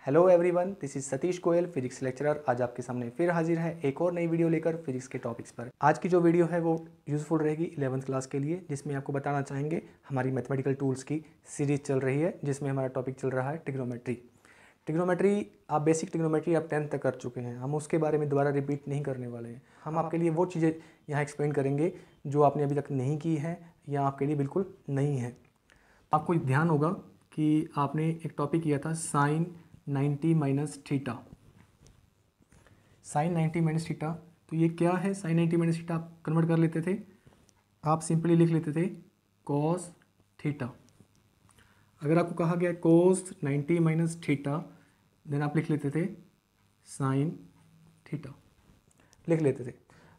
Hello everyone, this is Satish Goyal, physics lecturer. आज आपके सामने फिर हाजिर है एक और नई वीडियो लेकर फिजिक्स के टॉपिक्स पर। आज की जो वीडियो है वो यूज़फुल रहेगी 11th क्लास के लिए, जिसमें आपको बताना चाहेंगे हमारी मैथमेटिकल टूल्स की सीरीज चल रही है, जिसमें हमारा टॉपिक चल रहा है ट्रिग्नोमेट्री। ट्रिग्नोमेट्री आप बेसिक ट्रिग्नोमेट्री आप 10th तक कर चुके हैं, हम उसके बारे में दोबारा रिपीट नहीं करने वाले हैं। हम आपके लिए वो चीज़ें यहाँ एक्सप्लेन करेंगे जो आपने अभी तक नहीं की है या आपके लिए बिल्कुल नहीं है। आपको ध्यान होगा कि आपने एक टॉपिक किया था sine 90 minus theta. Sine 90 minus theta, तो ये क्या है? साइन 90 माइनस थीटा आप कन्वर्ट कर लेते थे, आप सिंपली लिख लेते थे कॉस थीटा। अगर आपको कहा गया कॉस 90 माइनस थीटा, देन आप लिख लेते थे साइन थीटा, लिख लेते थे।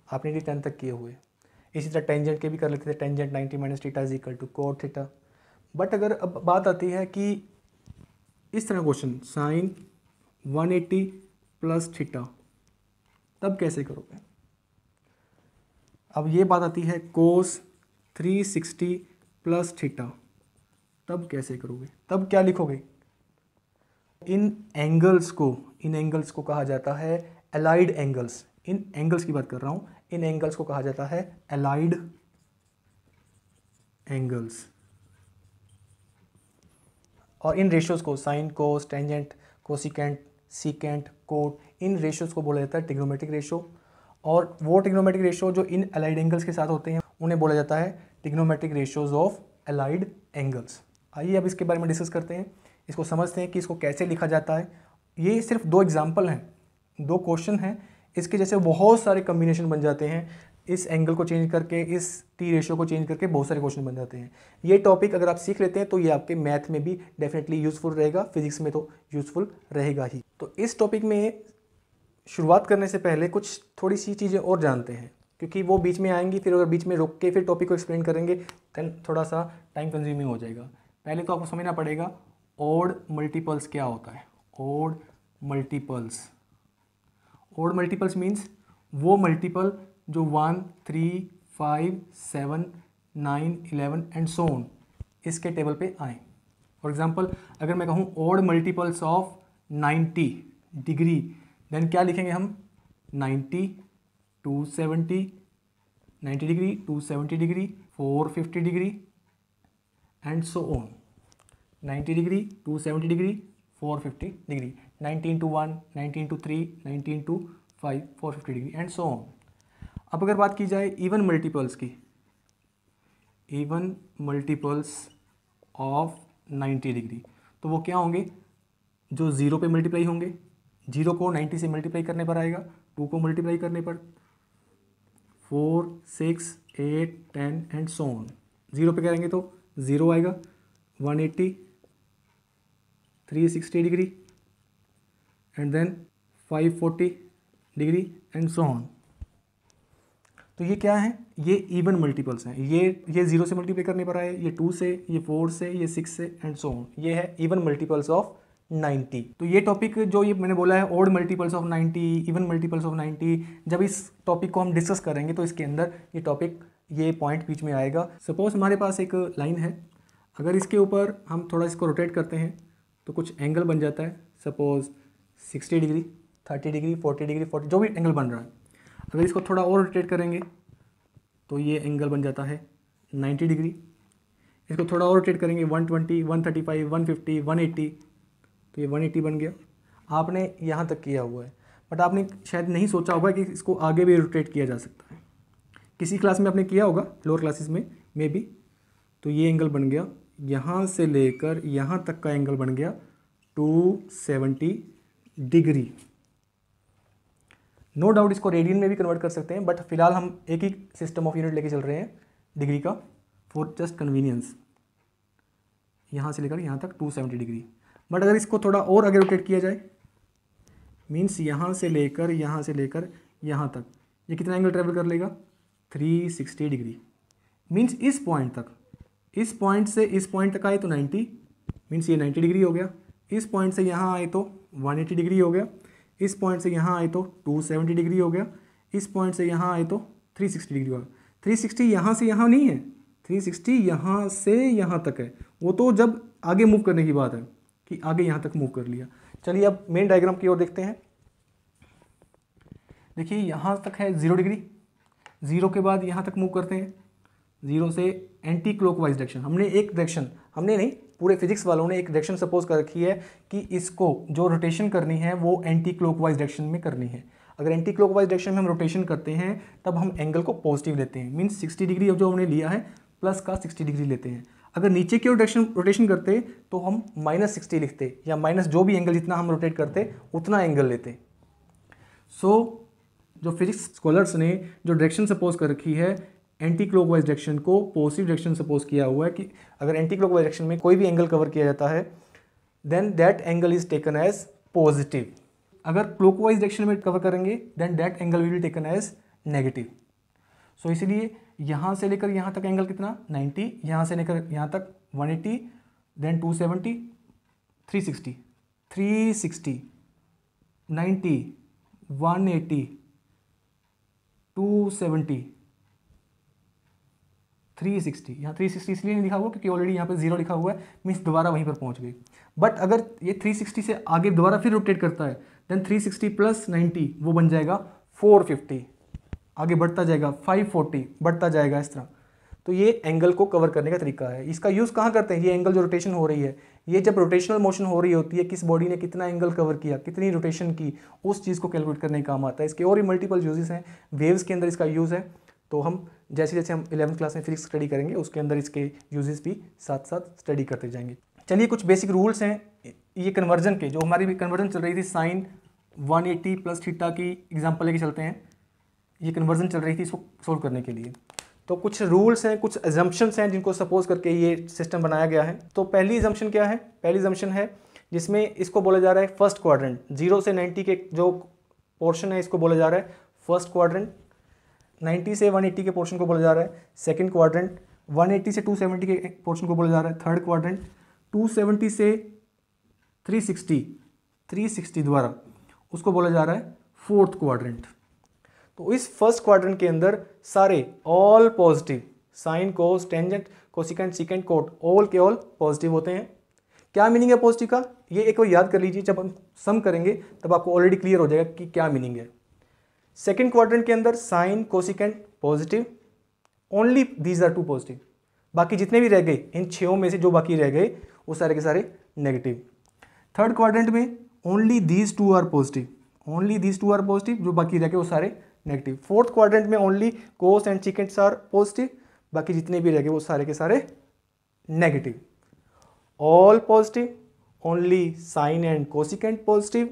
आपने ये 10 तक किए हुए। इसी तरह टेंजेंट के भी कर लेते थे, tangent 90 minus theta is equal to cot theta. But अगर अब बात आती है कि इस तरह क्वेश्चन साइन 180 प्लस थीटा, तब कैसे करोगे? अब ये बात आती है कोस 360 प्लस थीटा, तब कैसे करोगे? तब क्या लिखोगे? इन एंगल्स को कहा जाता है एलाइड एंगल्स। इन एंगल्स की बात कर रहा हूं, इन एंगल्स को कहा जाता है एलाइड एंगल्स। और इन रेशियोज को sign, cos, tangent, cosecant, secant, coat, इन रेशियोज को बोला जाता है ट्रिग्नोमेट्रिक रेशियो। और वो ट्रिग्नोमेट्रिक रेशियो जो इन एलाइड एंगल्स के साथ होते हैं उन्हें बोला जाता है trigonometric ratios of allied angles. आइए अब इसके बारे में डिस्कस करते हैं, इसको समझते हैं कि इसको कैसे लिखा जाता है। ये सिर्फ 2 एग्जाम्पल हैं, 2 क्वेश्चन हैं, इसके जैसे बहुत सारे कम्बिनेशन बन जाते हैं। इस एंगल को चेंज करके, इस टी रेशियो को चेंज करके बहुत सारे क्वेश्चन बन जाते हैं। ये टॉपिक अगर आप सीख लेते हैं तो ये आपके मैथ में भी डेफिनेटली यूज़फुल रहेगा, फिजिक्स में तो यूज़फुल रहेगा ही। तो इस टॉपिक में शुरुआत करने से पहले कुछ थोड़ी सी चीज़ें और जानते हैं, क्योंकि वो बीच में आएंगी, फिर अगर बीच में रोक के फिर टॉपिक को एक्सप्लेन करेंगे देन थोड़ा सा टाइम कंज्यूमिंग हो जाएगा। पहले तो आपको समझना पड़ेगा ऑड मल्टीपल्स क्या होता है। Odd multiples, odd multiples means वो मल्टीपल जो 1, 3, 5, 7, 9, 11 एंड सो ऑन इसके टेबल पे आए। फॉर एग्जांपल अगर मैं कहूँ odd multiples of 90 degree, then क्या लिखेंगे हम? 90, 270, 90 degree, 270 degree, 450 degree and so on. 90 degree, 270 degree, 450 degree, 90 into 1, 90 into 3, 90 into 5, 450 degree and so on. अब अगर बात की जाए इवन मल्टीपल्स की, इवन मल्टीपल्स ऑफ 90 डिग्री, तो वो क्या होंगे? जो 0 पे मल्टीप्लाई होंगे, 0 को 90 से मल्टीप्लाई करने पर आएगा, 2 को मल्टीप्लाई करने पर 4, 6, 8, 10 एंड सो ऑन। 0 पे करेंगे तो 0 आएगा, 180, 360 degree and then 540 degree and so on. तो ये क्या है? ये इवन मल्टीपल्स हैं। ये 0 से मल्टीप्लाई करने पर आए, ये 2 से, ये 4 से, ये 6 से एंड सो ऑन। ये है इवन मल्टीपल्स ऑफ 90। तो ये टॉपिक जो ये मैंने बोला है odd multiples of 90, even multiples of 90, जब इस टॉपिक को हम डिस्कस करेंगे तो इसके अंदर ये टॉपिक, ये पॉइंट बीच में आएगा। सपोज हमारे पास एक लाइन है, अगर इसके ऊपर हम थोड़ा इसको रोटेट करते हैं तो कुछ एंगल बन जाता है। सपोज 60 डिग्री, 30 डिग्री, 40 डिग्री, 40 जो भी एंगल बन रहा है, अगर इसको थोड़ा और रोटेट करेंगे तो ये एंगल बन जाता है 90 डिग्री। इसको थोड़ा और रोटेट करेंगे 120, 135, 150, 180, तो ये 180 बन गया। आपने यहाँ तक किया हुआ है, बट आपने शायद नहीं सोचा होगा कि इसको आगे भी रोटेट किया जा सकता है। किसी क्लास में आपने किया होगा, लोअर क्लासेस में मे बी। तो ये एंगल बन गया, यहाँ से लेकर यहाँ तक का एंगल बन गया 270 डिग्री। नो डाउट इसको रेडियन में भी कन्वर्ट कर सकते हैं, बट फिलहाल हम एक ही सिस्टम ऑफ यूनिट लेके चल रहे हैं डिग्री का, फॉर जस्ट कन्वीनियंस। यहाँ से लेकर यहाँ तक 270 डिग्री। बट अगर इसको थोड़ा और आगे रोटेट किया जाए, मीन्स यहाँ से लेकर यहाँ तक, ये कितना एंगल ट्रेवल कर लेगा? 360 डिग्री। मीन्स इस पॉइंट तक, इस पॉइंट से इस पॉइंट तक आए तो 90, मीन्स ये 90 डिग्री हो गया। इस पॉइंट से यहाँ आए तो 180 डिग्री हो गया। इस पॉइंट से यहाँ आए तो 270 डिग्री हो गया। इस पॉइंट से यहाँ आए तो 360 डिग्री हो गया। 360 यहाँ से यहाँ नहीं है, 360 यहाँ से यहाँ तक है। वो तो जब आगे मूव करने की बात है कि आगे यहाँ तक मूव कर लिया। चलिए अब मेन डायग्राम की ओर देखते हैं। देखिए यहाँ तक है 0 डिग्री, 0 के बाद यहाँ तक मूव करते हैं, 0 से एंटी क्लॉकवाइज डायरेक्शन। हमने एक डायरेक्शन, हमने नहीं, पूरे फिजिक्स वालों ने एक डायरेक्शन सपोज कर रखी है कि इसको जो रोटेशन करनी है वो एंटी क्लॉकवाइज डायरेक्शन में करनी है। अगर एंटी क्लॉकवाइज डायरेक्शन में हम रोटेशन करते हैं तब हम एंगल को पॉजिटिव लेते हैं, मीन्स 60 डिग्री जो हमने लिया है प्लस का 60 डिग्री लेते हैं। अगर नीचे की ओर डायरेक्शन रोटेशन करते तो हम -60 लिखते, या माइनस जो भी एंगल जितना हम रोटेट करते उतना एंगल लेते। सो जो फिजिक्स स्कॉलर्स ने जो डायरेक्शन सपोज कर रखी है एंटी क्लॉकवाइज डायरेक्शन को पॉजिटिव डायरेक्शन सपोज किया हुआ है कि अगर एंटी क्लॉकवाइज डायरेक्शन में कोई भी एंगल कवर किया जाता है then that angle is taken as positive. अगर क्लॉकवाइज डायरेक्शन में कवर करेंगे then that angle will be taken as negative. So इसलिए यहाँ से लेकर यहाँ तक एंगल कितना 90, यहाँ से लेकर यहाँ तक 180, देन 270, 360, 360, 90, 180, 270, 360। यहाँ 360 इसलिए नहीं लिखा हुआ क्योंकि ऑलरेडी यहाँ पे 0 लिखा हुआ है, मीन्स दोबारा वहीं पर पहुँच गई। बट अगर ये 360 से आगे दोबारा फिर रोटेट करता है देन 360 प्लस 90 वो बन जाएगा 450, आगे बढ़ता जाएगा 540, बढ़ता जाएगा इस तरह। तो ये एंगल को कवर करने का तरीका है। इसका यूज़ कहाँ करते हैं? ये एंगल जो रोटेशन हो रही है, ये जब रोटेशनल मोशन हो रही होती है, किस बॉडी ने कितना एंगल कवर किया, कितनी रोटेशन की, उस चीज़ को कैलकुलेट करने का काम आता है। इसके और भी मल्टीपल यूजेस हैं, वेव्स के अंदर इसका यूज़ है। तो हम जैसे जैसे हम 11th क्लास में फिजिक्स स्टडी करेंगे उसके अंदर इसके यूजेस भी साथ साथ स्टडी करते जाएंगे। चलिए कुछ बेसिक रूल्स हैं ये कन्वर्जन के, जो हमारी भी कन्वर्जन चल रही थी साइन 180 प्लस थीटा की एग्जांपल लेके चलते हैं। ये कन्वर्जन चल रही थी इसको सोल्व करने के लिए। तो कुछ रूल्स हैं, कुछ एजम्पशंस हैं जिनको सपोज करके ये सिस्टम बनाया गया है। तो पहली एजम्पशन क्या है? पहली एजम्पशन है जिसमें इसको बोला जा रहा है फर्स्ट क्वाड्रेंट। 0 से 90 के जो पोर्शन है इसको बोला जा रहा है फर्स्ट क्वाड्रेंट। 90 से 180 के पोर्शन को बोला जा रहा है सेकंड क्वाड्रेंट। 180 से 270 के पोर्शन को बोला जा रहा है थर्ड क्वाड्रेंट। 270 से 360 द्वारा उसको बोला जा रहा है फोर्थ क्वाड्रेंट। तो इस फर्स्ट क्वाड्रेंट के अंदर सारे all positive, sine, cos, tangent, cosecant, secant, cot, all के ऑल पॉजिटिव होते हैं। क्या मीनिंग है पॉजिटिव का? ये एक बार याद कर लीजिए, जब हम सम करेंगे तब आपको ऑलरेडी क्लियर हो जाएगा कि क्या मीनिंग है। सेकेंड क्वाड्रेंट के अंदर sine, cosecant positive, only these are two positive. बाकी जितने भी रह गए, इन 6 में से जो बाकी रह गए वो सारे के सारे नेगेटिव। थर्ड क्वाड्रेंट में only these two are positive, only these two are positive, जो बाकी रह गए वो सारे नेगेटिव। फोर्थ क्वाड्रेंट में only cos and secants are positive, बाकी जितने भी रह गए वो सारे के सारे negative. All positive, only sine and cosecant positive,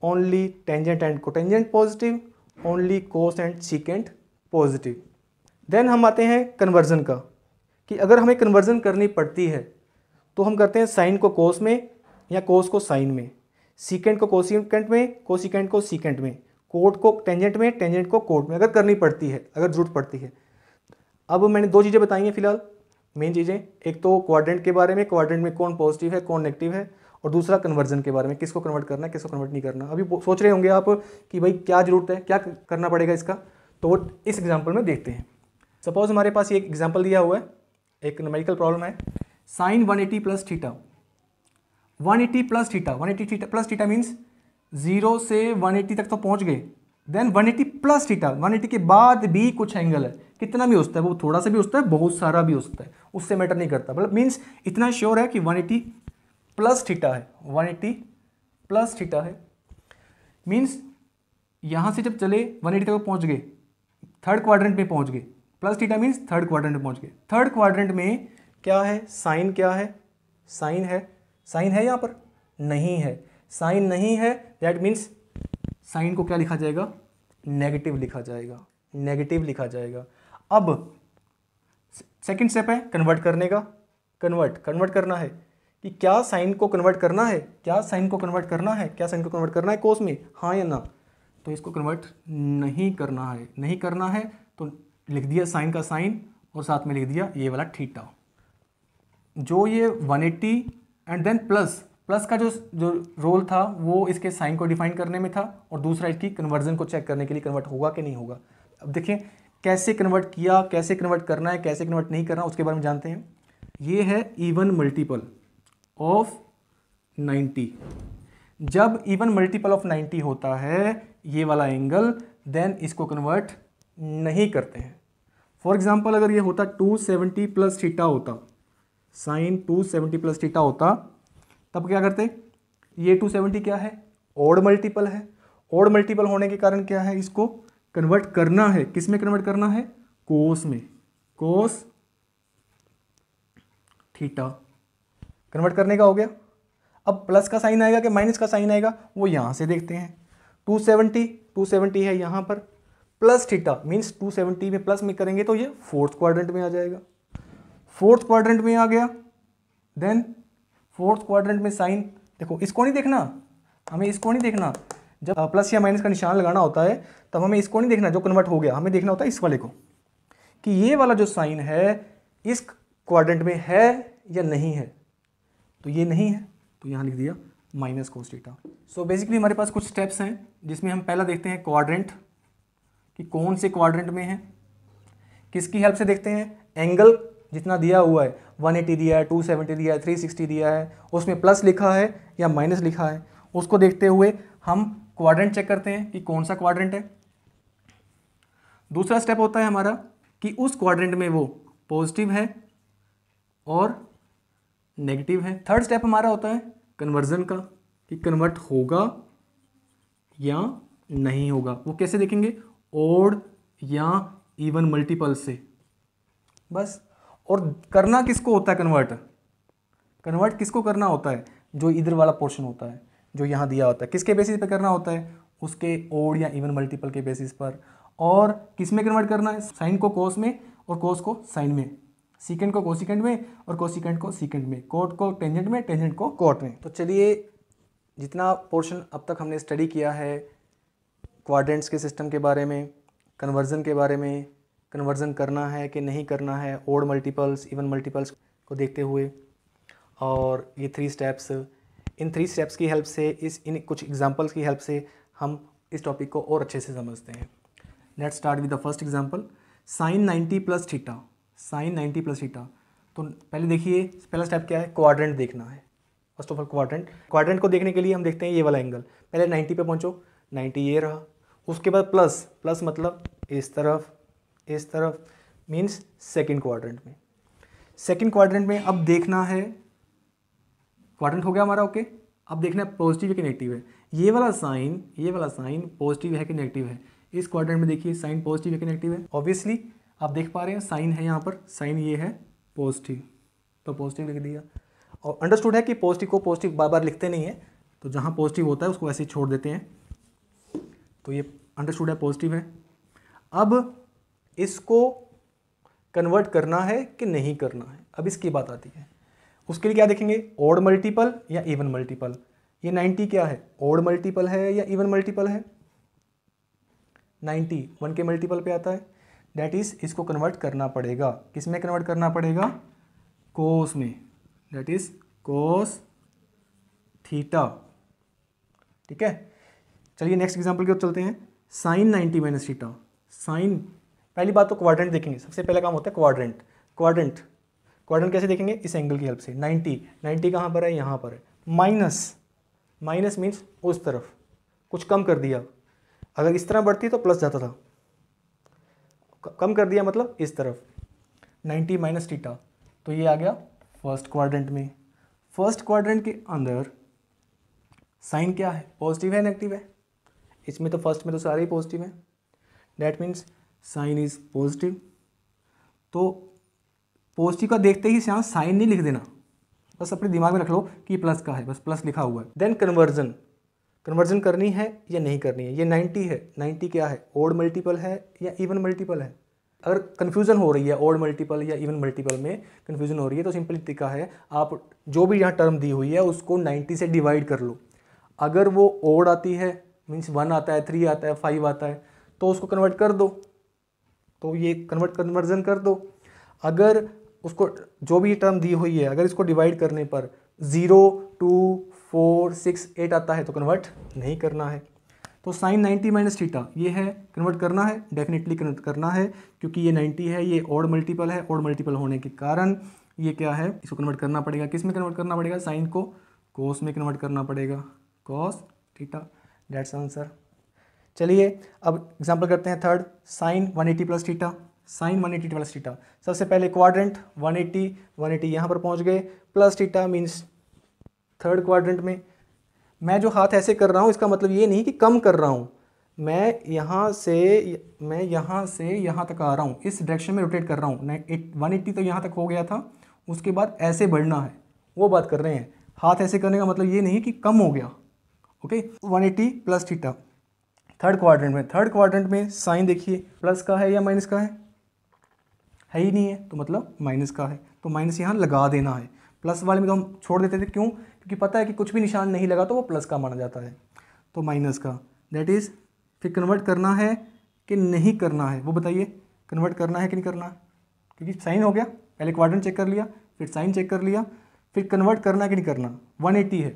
only tangent and cotangent positive, only cos and secant positive. Then हम आते हैं कन्वर्जन का, कि अगर हमें कन्वर्जन करनी पड़ती है तो हम करते हैं साइन को कोस में या कोस को साइन में, सीकेंट को कोसिकेंट में, कोसिकेंट को सीकेंट में, कोट को टेंजेंट में, टेंजेंट को कोट में, अगर करनी पड़ती है, अगर जरूरत पड़ती है। अब मैंने 2 चीज़ें बताई हैं फिलहाल, मेन चीज़ें, एक तो क्वाड्रेंट के बारे में, क्वाड्रेंट में कौन पॉजिटिव है कौन नेगेटिव है, और दूसरा कन्वर्जन के बारे में, किसको कन्वर्ट करना है किसको कन्वर्ट नहीं करना। अभी सोच रहे होंगे आप कि भाई क्या जरूरत है, क्या करना पड़ेगा इसका, तो वो इस एग्जाम्पल में देखते हैं। सपोज हमारे पास ये एक एग्जाम्पल दिया हुआ है, एक न्यूमेरिकल प्रॉब्लम है, sine 180 plus theta, 180 plus theta, 180 plus theta means 0 से 180 तक तो पहुंच गए, देन 180 प्लस थीटा, 180 के बाद भी कुछ एंगल है, कितना भी हो सकता है, वो थोड़ा सा भी हो सकता है, बहुत सारा भी हो सकता है, उससे मैटर नहीं करता। मतलब मीन्स इतना श्योर है कि 180 प्लस थीटा है, 180 प्लस थीटा है। मीन्स यहाँ से जब चले 180 तक पहुँच गए, थर्ड क्वाड्रेंट में पहुँच गए, plus theta means third quadrant में पहुँच गए। थर्ड क्वाड्रेंट में क्या है? साइन क्या है? साइन है। साइन है यहाँ पर? नहीं है। साइन नहीं है, दैट मीन्स साइन को क्या लिखा जाएगा? नेगेटिव लिखा जाएगा, नेगेटिव लिखा जाएगा। अब सेकंड स्टेप है कन्वर्ट करने का। कन्वर्ट करना है कि क्या साइन को कन्वर्ट करना है, क्या साइन को कन्वर्ट करना है, क्या साइन को कन्वर्ट करना है कोस में, हाँ या ना। तो इसको कन्वर्ट नहीं करना है, नहीं करना है तो लिख दिया साइन का साइन और साथ में लिख दिया ये वाला थीटा। जो ये 180 एंड देन प्लस का जो रोल था वो इसके साइन को डिफाइन करने में था, और दूसरा इसकी कन्वर्जन को चेक करने के लिए कन्वर्ट होगा कि नहीं होगा। अब देखिए कैसे कन्वर्ट किया, कैसे कन्वर्ट करना है, कैसे कन्वर्ट नहीं करना, उसके बारे में जानते हैं। ये है इवन मल्टीपल ऑफ 90, जब इवन मल्टीपल ऑफ 90 होता है ये वाला एंगल, देन इसको कन्वर्ट नहीं करते हैं। फॉर एग्जाम्पल अगर ये होता 270 प्लस थीटा होता, साइन 270 प्लस थीटा होता, तब क्या करते, ये 270 क्या है, ऑड मल्टीपल है। ऑड मल्टीपल होने के कारण क्या है, इसको कन्वर्ट करना है, किस में कन्वर्ट करना है, कोस में, कोस थीटा कन्वर्ट करने का हो गया। अब प्लस का साइन आएगा कि माइनस का साइन आएगा, वो यहां से देखते हैं। 270 है यहां पर, प्लस थीटा मीन्स 270 में प्लस में करेंगे तो ये फोर्थ क्वाड्रेंट में आ जाएगा। फोर्थ क्वाड्रेंट में आ गया, देन फोर्थ क्वाड्रेंट में साइन, देखो इसको नहीं देखना, हमें इसको नहीं देखना, जब प्लस या माइनस का निशान लगाना होता है तब हमें इसको नहीं देखना जो कन्वर्ट हो गया, हमें देखना होता है इस वाले को, कि ये वाला जो साइन है इस क्वाड्रेंट में है या नहीं है। तो ये नहीं है तो यहाँ लिख दिया minus cos theta. So basically हमारे पास कुछ स्टेप्स हैं जिसमें हम पहला देखते हैं क्वाड्रेंट, कि कौन से क्वाड्रेंट में है। किसकी हेल्प से देखते हैं, एंगल जितना दिया हुआ है, 180 दिया है, 270 दिया है, 360 दिया है, उसमें प्लस लिखा है या माइनस लिखा है, उसको देखते हुए हम क्वाड्रेंट चेक करते हैं कि कौन सा क्वाड्रेंट है। दूसरा स्टेप होता है हमारा कि उस क्वाड्रेंट में वो पॉजिटिव है और नेगेटिव है। थर्ड स्टेप हमारा होता है कन्वर्जन का, कि कन्वर्ट होगा या नहीं होगा। वो कैसे देखेंगे, ओड या इवन मल्टीपल से, बस। और करना किसको होता है, कन्वर्ट किसको करना होता है, जो इधर वाला पोर्शन होता है जो यहाँ दिया होता है, किसके बेसिस पे करना होता है, उसके ओड या इवन मल्टीपल के बेसिस पर। और किस में कन्वर्ट करना है, साइन को कोस में और कोस को साइन में, सीकेंड को कोसिकेंड में और कोसिकेंड को सीकेंड में, कोट को टेंजेंट में, टेंजेंट को कोट में। तो चलिए, जितना पोर्शन अब तक हमने स्टडी किया है क्वाड्रेंट्स के सिस्टम के बारे में, कन्वर्जन के बारे में, कन्वर्जन करना है कि नहीं करना है, ओड मल्टीपल्स इवन मल्टीपल्स को देखते हुए, और ये 3 स्टेप्स, इन 3 स्टेप्स की हेल्प से, इन कुछ एग्जांपल्स की हेल्प से हम इस टॉपिक को और अच्छे से समझते हैं। Let's start with the first example, sine 90 plus theta, sine 90 plus theta. तो पहले देखिए, पहला स्टेप क्या है, क्वाड्रेंट देखना है। फर्स्ट ऑफ ऑल क्वाड्रेंट को देखने के लिए हम देखते हैं ये वाला एंगल, पहले 90 पे पहुंचो, 90 ये रहा, उसके बाद प्लस मतलब इस तरफ मीन्स सेकंड क्वाड्रेंट में। सेकंड क्वाड्रेंट में अब देखना है, क्वाड्रेंट हो गया हमारा, ओके। अब देखना है पॉजिटिव है कि नेगेटिव है। ये वाला साइन पॉजिटिव है कि नेगेटिव है। इस क्वाड्रेंट में देखिए साइन पॉजिटिव है कि नेगेटिव है। ऑब्वियसली आप देख पा रहे हैं साइन है यहाँ पर, साइन ये है पॉजिटिव, तो पॉजिटिव लिख दिया। और अंडरस्टूड है कि पॉजिटिव को पॉजिटिव बार बार लिखते नहीं है, तो जहाँ पॉजिटिव होता है उसको ऐसे ही छोड़ देते हैं। तो ये अंडरस्टूड है, पॉजिटिव है। अब इसको कन्वर्ट करना है कि नहीं करना है, अब इसकी बात आती है। उसके लिए क्या देखेंगे, ओड मल्टीपल या इवन मल्टीपल। ये 90 क्या है, ओड मल्टीपल है या इवन मल्टीपल है, 90 1 के मल्टीपल पे आता है, दैट इज इसको कन्वर्ट करना पड़ेगा। किस में कन्वर्ट करना पड़ेगा, कोस में, दैट इज कोस थीटा। ठीक है, चलिए नेक्स्ट एग्जांपल की ओर चलते हैं। साइन 90 माइनस थीटा, साइन, पहली बात तो क्वाड्रेंट देखेंगे, सबसे पहला काम होता है क्वाड्रेंट कैसे देखेंगे, इस एंगल की हेल्प से। 90 कहाँ पर है, यहाँ पर है। माइनस मीन्स उस तरफ कुछ कम कर दिया, अगर इस तरह बढ़ती तो प्लस जाता था, कम कर दिया मतलब इस तरफ। 90 माइनस थीटा, तो ये आ गया फर्स्ट क्वाड्रेंट में। फर्स्ट क्वाड्रेंट के अंदर साइन क्या है, पॉजिटिव है नेगेटिव है, इसमें तो फर्स्ट में तो सारे ही पॉजिटिव हैं, that means sign is positive. तो पॉजिटिव का देखते ही यहाँ साइन नहीं लिख देना, बस अपने दिमाग में रख लो कि प्लस का है, बस प्लस लिखा हुआ है। देन कन्वर्जन करनी है या नहीं करनी है। ये 90 है, 90 क्या है, ओड मल्टीपल है या इवन मल्टीपल है। अगर कन्फ्यूज़न हो रही है ओड मल्टीपल या इवन मल्टीपल में कन्फ्यूज़न हो रही है, तो सिंपल तरीका है, आप जो भी यहाँ टर्म दी हुई है उसको 90 से डिवाइड कर लो। अगर वो ओड आती है मीन्स 1 आता है, 3 आता है, 5 आता है, तो उसको कन्वर्ट कर दो, तो ये कन्वर्जन कर दो। अगर उसको जो भी टर्म दी हुई है अगर इसको डिवाइड करने पर 0, 2, 4, 6, 8 आता है तो कन्वर्ट नहीं करना है। तो साइन 90 माइनस थीटा ये है, कन्वर्ट करना है, डेफिनेटली कन्वर्ट करना है, क्योंकि ये 90 है, ये ओड मल्टीपल है, ओड मल्टीपल होने के कारण ये क्या है, इसको कन्वर्ट करना पड़ेगा। किस में कन्वर्ट करना पड़ेगा, साइन को कोस में कन्वर्ट करना पड़ेगा, कॉस थीटा, दैट्स आंसर। चलिए अब एग्जांपल करते हैं third, sine 180 plus theta, sine 180 plus theta. सबसे पहले क्वाड्रेंट 180 यहाँ पर पहुँच गए, plus theta means third quadrant में। मैं जो हाथ ऐसे कर रहा हूँ इसका मतलब ये नहीं कि कम कर रहा हूँ, मैं यहाँ से यहाँ तक आ रहा हूँ, इस डायरेक्शन में रोटेट कर रहा हूँ। 180 तो यहाँ तक हो गया था, उसके बाद ऐसे बढ़ना है, वो बात कर रहे हैं। हाथ ऐसे करने का मतलब ये नहीं कि कम हो गया। Okay, 180 plus theta third quadrant में साइन देखिए प्लस का है या माइनस का है ही नहीं है, तो मतलब माइनस का है, तो माइनस यहाँ लगा देना है। प्लस वाले में तो हम छोड़ देते थे, क्यों? क्योंकि पता है कि कुछ भी निशान नहीं लगा तो वो प्लस का माना जाता है, तो माइनस का। दैट इज़ फिर कन्वर्ट करना है कि नहीं करना है, वो बताइए, कन्वर्ट करना है कि नहीं करना? क्योंकि साइन हो गया, पहले क्वाड्रेंट चेक कर लिया, फिर साइन चेक कर लिया, फिर कन्वर्ट करना है कि नहीं करना। 180 है,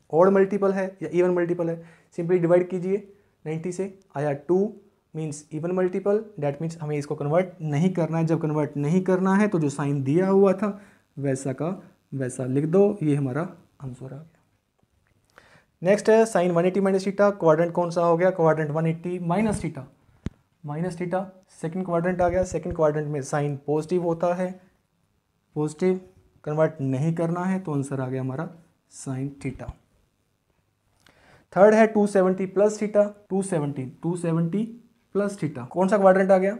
ऑड मल्टीपल है या इवन मल्टीपल है, सिंपली डिवाइड कीजिए 90 से, आया 2 means even multiple, that means हमें इसको कन्वर्ट नहीं करना है। जब कन्वर्ट नहीं करना है तो जो साइन दिया हुआ था वैसा का वैसा लिख दो, ये हमारा आंसर आ गया। नेक्स्ट है साइन 180 माइनस थीटा, क्वाड्रेंट कौन सा हो गया? Quadrant 180 minus theta, second quadrant आ गया। सेकंड क्वाड्रेंट में साइन पॉजिटिव होता है, पॉजिटिव, कन्वर्ट नहीं करना है तो आंसर आ गया हमारा साइन थीटा। थर्ड है 270 प्लस थीटा, 270 प्लस थीटा, कौन सा क्वाड्रेंट आ गया?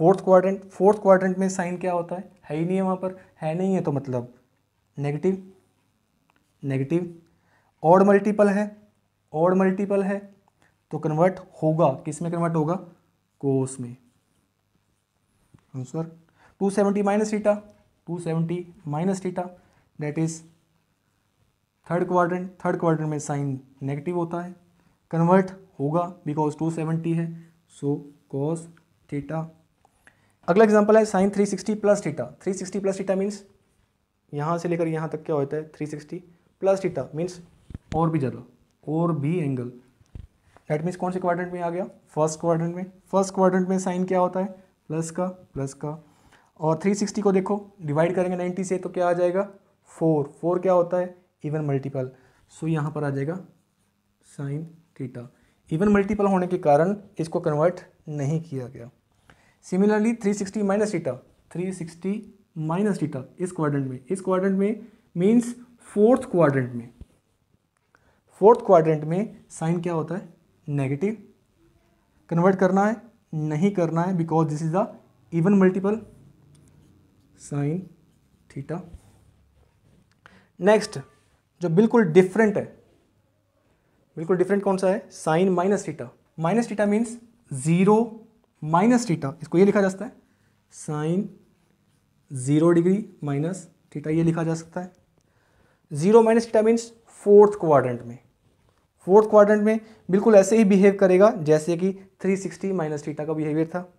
फोर्थ क्वाड्रेंट में साइन क्या होता है ही नहीं है, वहाँ पर है नहीं है तो मतलब नेगेटिव। ऑड मल्टीपल है तो कन्वर्ट होगा, किस में कन्वर्ट होगा? कोस में। Answer 270 minus theta, that is third quadrant में साइन नेगेटिव होता है, कन्वर्ट होगा बिकॉज 270 है, सो कॉस थीटा। अगला एग्जांपल है sine 360 plus theta. 360 plus theta means यहाँ से लेकर यहाँ तक क्या होता है? 360 प्लस थीटा मीन्स और भी ज़्यादा, और भी एंगल। दैट मीन्स कौन से क्वाड्रेंट में आ गया? फर्स्ट क्वाड्रेंट में साइन क्या होता है? प्लस का। और 360 को देखो, डिवाइड करेंगे 90 से तो क्या आ जाएगा? 4 क्या होता है? इवन मल्टीपल, सो यहाँ पर आ जाएगा साइन थीटा। इवन मल्टीपल होने के कारण इसको कन्वर्ट नहीं किया गया। सिमिलरली 360 माइनस थीटा इस क्वाड्रेंट में मीन्स फोर्थ क्वाड्रेंट में साइन क्या होता है? नेगेटिव। कन्वर्ट करना है? नहीं करना है because this is the even multiple, sine theta. Next जो बिल्कुल डिफरेंट कौन सा है? Sine minus theta means 0 minus theta, इसको ये लिखा जा सकता है साइन 0 डिग्री माइनस थीटा, ये लिखा जा सकता है। 0 minus theta means fourth quadrant में बिल्कुल ऐसे ही बिहेव करेगा जैसे कि 360 माइनस थीटा का बिहेवियर था,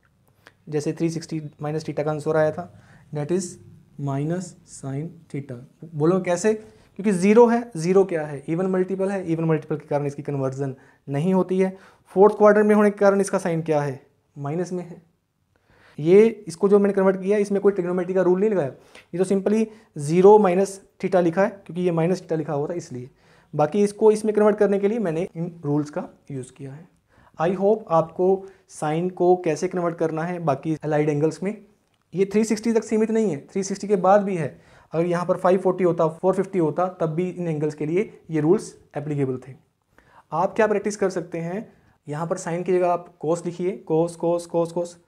जैसे 360 माइनस थीटा का आंसर आया था, that is minus sine theta. बोलो कैसे? क्योंकि 0 है, 0 क्या है? इवन मल्टीपल है, इवन मल्टीपल के कारण इसकी कन्वर्जन नहीं होती है। फोर्थ क्वाड्रेंट में होने के कारण इसका साइन क्या है? माइनस में है। ये इसको जो मैंने कन्वर्ट किया इसमें कोई ट्रिग्नोमेट्री का रूल नहीं लगाया, ये तो सिंपली 0 माइनस थीटा लिखा है क्योंकि ये माइनस थीटा लिखा हुआ था इसलिए। बाकी इसको इसमें कन्वर्ट करने के लिए मैंने इन रूल्स का यूज़ किया है। आई होप आपको साइन को कैसे कन्वर्ट करना है बाकी अलाइड एंगल्स में, ये 360 तक सीमित नहीं है, 360 के बाद भी है। अगर यहाँ पर 540 होता, 450 होता, तब भी इन एंगल्स के लिए ये रूल्स एप्लीकेबल थे। आप क्या प्रैक्टिस कर सकते हैं, यहाँ पर साइन की जगह आप कोस लिखिए, कोस,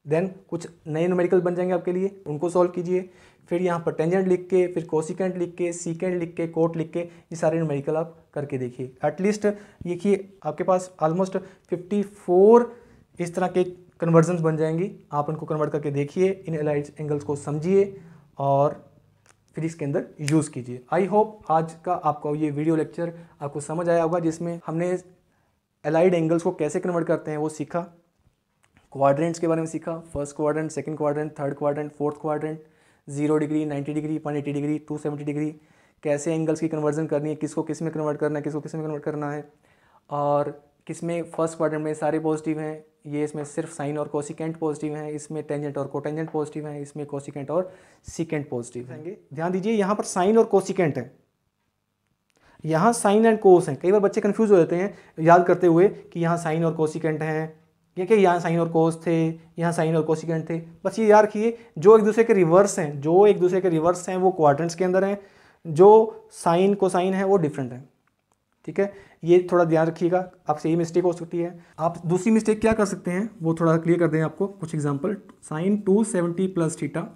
देन कुछ नए न्यूमेरिकल बन जाएंगे आपके लिए, उनको सॉल्व कीजिए। फिर यहाँ पर टेंजेंट लिख के, फिर कोसिकेंट लिख के, सीकेंट लिख के, कोट लिख के, ये सारे न्यूमेरिकल आप करके देखिए। एटलीस्ट देखिए आपके पास ऑलमोस्ट 54 इस तरह के कन्वर्जन्स बन जाएंगी। आप उनको कन्वर्ट करके देखिए, इन अलाइड एंगल्स को समझिए और फिर इसके अंदर यूज़ कीजिए। आई होप आज का आपको ये वीडियो लेक्चर आपको समझ आया होगा, जिसमें हमने अलाइड एंगल्स को कैसे कन्वर्ट करते हैं वो सीखा, क्वाड्रेंट्स के बारे में सीखा, first quadrant, second quadrant, third quadrant, fourth quadrant, 0 degree, 90 degree, 180 degree, 270 degree, कैसे एंगल्स की कन्वर्जन करनी है, किसको किस में कन्वर्ट करना है, किसको किस में कन्वर्ट करना है, और किस में फर्स्ट क्वाड्रेंट में सारे पॉजिटिव हैं, ये इसमें सिर्फ साइन और कोसिकेंट पॉजिटिव हैं, इसमें टेंजेंट और कोटेंजेंट पॉजिटिव हैं, इसमें कोसिकेंट और सीकेंट पॉजिटिव हैं। ध्यान दीजिए यहाँ पर साइन और कोसिकेंट है, यहाँ साइन एंड कोस हैं। कई बार बच्चे कंफ्यूज हो जाते हैं याद करते हुए कि यहाँ साइन और कोसिकेंट हैं, या कि यहाँ साइन और कोस थे, यहाँ साइन और कोसिकेंट थे। बस ये याद रखिए जो एक दूसरे के रिवर्स हैं, जो एक दूसरे के रिवर्स हैं वो क्वाड्रेंट्स के अंदर हैं, जो साइन कोसाइन है वो डिफरेंट है। ठीक है, ये थोड़ा ध्यान रखिएगा, आपसे ये मिस्टेक हो सकती है। आप दूसरी मिस्टेक क्या कर सकते हैं वो थोड़ा क्लियर कर दें आपको कुछ एग्जांपल। साइन 270 प्लस थीटा,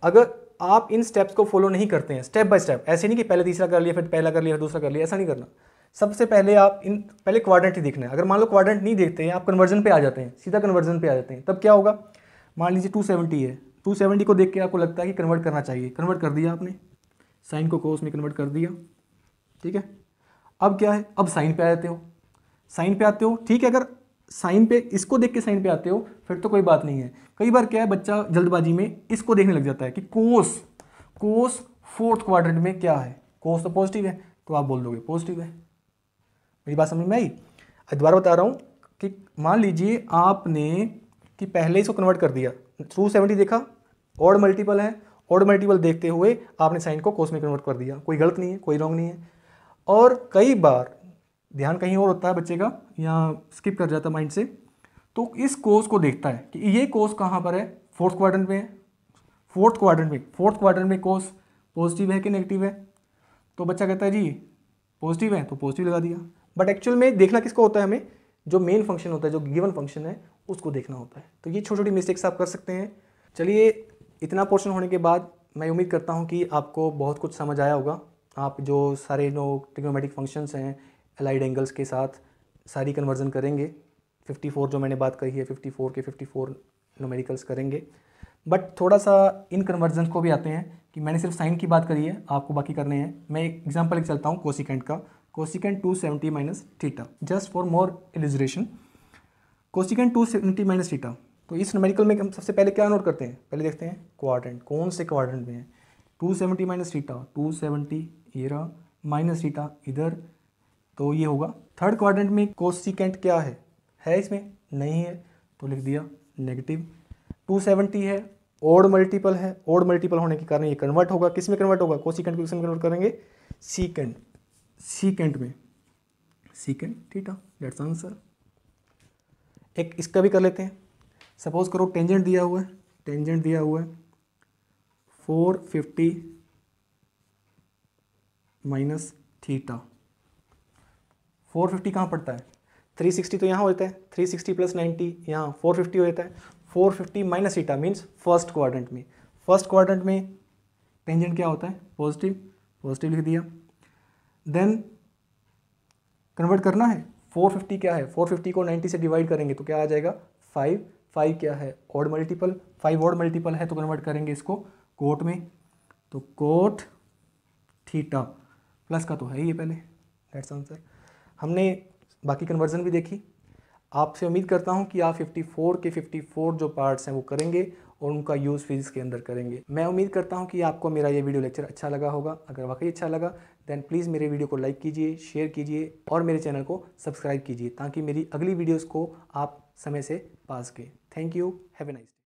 अगर आप इन स्टेप्स को फॉलो नहीं करते हैं स्टेप बाय स्टेप, ऐसे नहीं कि पहले तीसरा कर लिया फिर पहला कर लिया फिर दूसरा कर लिया, ऐसा नहीं करना। सबसे पहले आप पहले क्वाड्रेंट ही देखना है। अगर मान लो क्वाड्रेंट नहीं देखते हैं, आप कन्वर्जन पे आ जाते हैं, सीधा कन्वर्जन पे आ जाते हैं, तब क्या होगा। मान लीजिए 270 है, 270 को देख के आपको लगता है कि कन्वर्ट करना चाहिए, कन्वर्ट कर दिया आपने, साइन को कोस में कन्वर्ट कर दिया। ठीक है, अब क्या है, अब साइन पे आ जाते हो, साइन पे आते हो। ठीक है, अगर साइन पे इसको देख के साइन पे आते हो फिर तो कोई बात नहीं है। कई बार क्या है बच्चा जल्दबाजी में इसको देखने लग जाता है कि कोस, कोस फोर्थ क्वाड्रेंट में क्या है, कोस तो पॉजिटिव है, तो आप बोल दोगे पॉजिटिव है। मेरी बात समझ में आई। दोबारा बता रहा हूँ कि मान लीजिए आपने कि पहले इसको कन्वर्ट कर दिया, 270 देखा ऑड मल्टीपल है, ऑड मल्टीपल देखते हुए आपने साइन को कोस में कन्वर्ट कर दिया, कोई गलत नहीं है, कोई रॉन्ग नहीं है। और कई बार ध्यान कहीं और होता है बच्चे का, यहाँ स्किप कर जाता माइंड से, तो इस कोस को देखता है कि ये कोस कहाँ पर है, फोर्थ क्वाड्रेंट में है, फोर्थ क्वाड्रेंट में कोस पॉजिटिव है कि नेगेटिव है, तो बच्चा कहता है जी पॉजिटिव है तो पॉजिटिव लगा दिया। बट एक्चुअल में देखना किसको होता है, हमें जो मेन फंक्शन होता है, जो गिवन फंक्शन है उसको देखना होता है। तो ये छोटी छोटी मिस्टेक्स आप कर सकते हैं। चलिए, इतना पोर्शन होने के बाद मैं उम्मीद करता हूँ कि आपको बहुत कुछ समझ आया होगा। आप जो सारे जो ट्रिग्नोमेट्रिक फंक्शंस हैं एलाइड एंगल्स के साथ सारी कन्वर्जन करेंगे। 54 जो मैंने बात कही है 54 के 54 न्यूमेरिकल्स करेंगे। बट थोड़ा सा इन कन्वर्जन को भी आते हैं कि मैंने सिर्फ साइन की बात करी है, आपको बाकी करने हैं। मैं एक एग्जांपल लेके चलता हूँ कोसिकेंट का, cosecant 270 minus theta, just for more illustration. Cosecant 270 minus theta, तो इस न्यूमेरिकल में हम सबसे पहले क्या नोट करते हैं, पहले देखते हैं क्वाड्रेंट, कौन से क्वाड्रेंट में है। 270 माइनस थीटा, 270 ये रहा, माइनस थीटा इधर, तो ये होगा थर्ड क्वाड्रेंट में। कोसिकेंट क्या है इसमें नहीं है तो लिख दिया नेगेटिव। 270 है, ओड मल्टीपल है, ओड मल्टीपल होने के कारण ये कन्वर्ट होगा, किस में कन्वर्ट होगा, कोसिकेंट को किस में कन्वर्ट करेंगे, सीकेंट में, सीकेंट थीटा, दैट्स आंसर। एक इसका भी कर लेते हैं। सपोज करो टेंजेंट दिया हुआ है, टेंजेंट दिया हुआ है 450 माइनस थीटा। 450 कहाँ पड़ता है, 360 तो यहाँ होता है, 360 प्लस 90 यहाँ 450 हो जाता है। 450 minus theta means first quadrant में, फर्स्ट क्वाड्रेंट में टेंजेंट क्या होता है, पॉजिटिव, पॉजिटिव लिख दिया। देन कन्वर्ट करना है, 450 क्या है, 450 को 90 से डिवाइड करेंगे तो क्या आ जाएगा 5, 5 क्या है ऑड मल्टीपल, 5 ऑड मल्टीपल है तो कन्वर्ट करेंगे इसको कोट में, तो कोट थीटा, प्लस का तो है ही पहले, दैट्स आंसर। हमने बाकी कन्वर्जन भी देखी। आपसे उम्मीद करता हूं कि आप 54 के 54 जो पार्ट्स हैं वो करेंगे और उनका यूज़ फिजिक्स के अंदर करेंगे। मैं उम्मीद करता हूं कि आपको मेरा ये वीडियो लेक्चर अच्छा लगा होगा। अगर वाकई अच्छा लगा देन प्लीज़ मेरे वीडियो को लाइक कीजिए, शेयर कीजिए और मेरे चैनल को सब्सक्राइब कीजिए ताकि मेरी अगली वीडियोज़ को आप समय से पा सकें। Thank you, have a nice day.